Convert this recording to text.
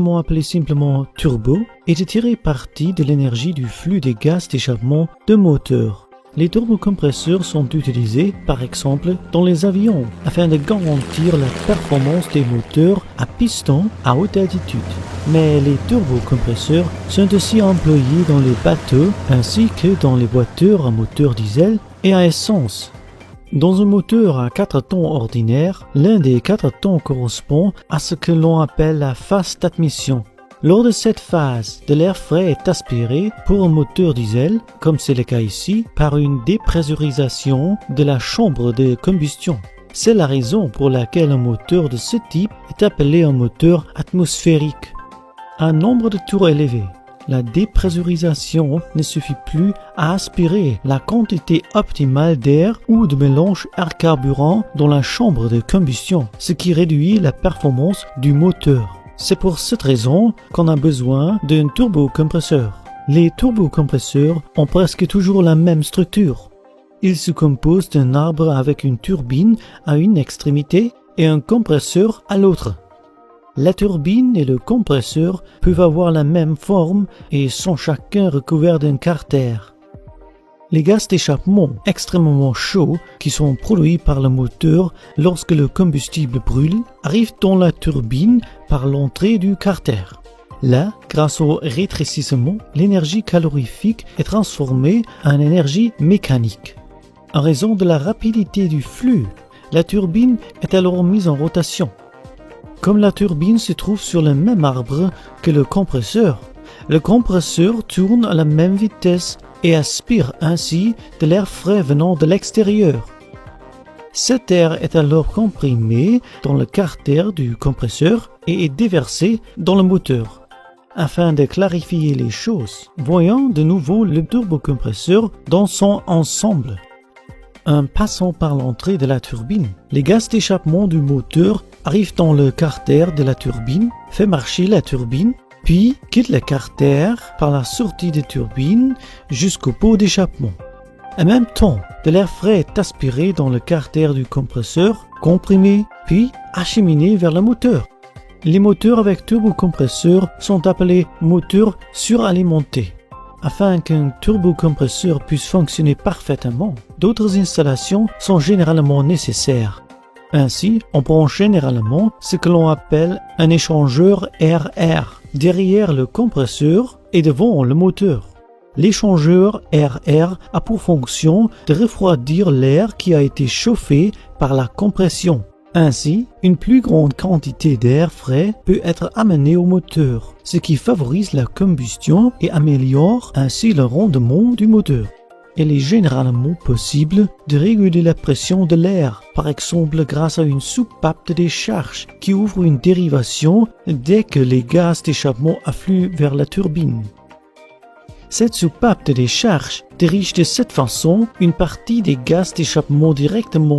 communément appelé simplement turbo, est de tirer parti de l'énergie du flux des gaz d'échappement de moteur. Les turbocompresseurs sont utilisés, par exemple, dans les avions, afin de garantir la performance des moteurs à piston à haute altitude. Mais les turbocompresseurs sont aussi employés dans les bateaux ainsi que dans les voitures à moteur diesel et à essence. Dans un moteur à 4 temps ordinaire, l'un des 4 temps correspond à ce que l'on appelle la phase d'admission. Lors de cette phase, de l'air frais est aspiré pour un moteur diesel, comme c'est le cas ici, par une dépressurisation de la chambre de combustion. C'est la raison pour laquelle un moteur de ce type est appelé un moteur atmosphérique. À un nombre de tours élevé, la dépressurisation ne suffit plus à aspirer la quantité optimale d'air ou de mélange air-carburant dans la chambre de combustion, ce qui réduit la performance du moteur. C'est pour cette raison qu'on a besoin d'un turbocompresseur. Les turbocompresseurs ont presque toujours la même structure. Ils se composent d'un arbre avec une turbine à une extrémité et un compresseur à l'autre. La turbine et le compresseur peuvent avoir la même forme et sont chacun recouverts d'un carter. Les gaz d'échappement extrêmement chauds qui sont produits par le moteur lorsque le combustible brûle arrivent dans la turbine par l'entrée du carter. Là, grâce au rétrécissement, l'énergie calorifique est transformée en énergie mécanique. En raison de la rapidité du flux, la turbine est alors mise en rotation. Comme la turbine se trouve sur le même arbre que le compresseur tourne à la même vitesse et aspire ainsi de l'air frais venant de l'extérieur. Cet air est alors comprimé dans le carter du compresseur et est déversé dans le moteur. Afin de clarifier les choses, voyons de nouveau le turbocompresseur dans son ensemble. En passant par l'entrée de la turbine, les gaz d'échappement du moteur arrivent dans le carter de la turbine, fait marcher la turbine, puis quitte le carter par la sortie de turbine jusqu'au pot d'échappement. En même temps, de l'air frais est aspiré dans le carter du compresseur, comprimé, puis acheminé vers le moteur. Les moteurs avec turbocompresseur sont appelés moteurs suralimentés. Afin qu'un turbocompresseur puisse fonctionner parfaitement, d'autres installations sont généralement nécessaires. Ainsi, on prend généralement ce que l'on appelle un échangeur air-air derrière le compresseur et devant le moteur. L'échangeur air-air a pour fonction de refroidir l'air qui a été chauffé par la compression. Ainsi, une plus grande quantité d'air frais peut être amenée au moteur, ce qui favorise la combustion et améliore ainsi le rendement du moteur. Il est généralement possible de réguler la pression de l'air, par exemple grâce à une soupape de décharge qui ouvre une dérivation dès que les gaz d'échappement affluent vers la turbine. Cette soupape de décharge dirige de cette façon une partie des gaz d'échappement directement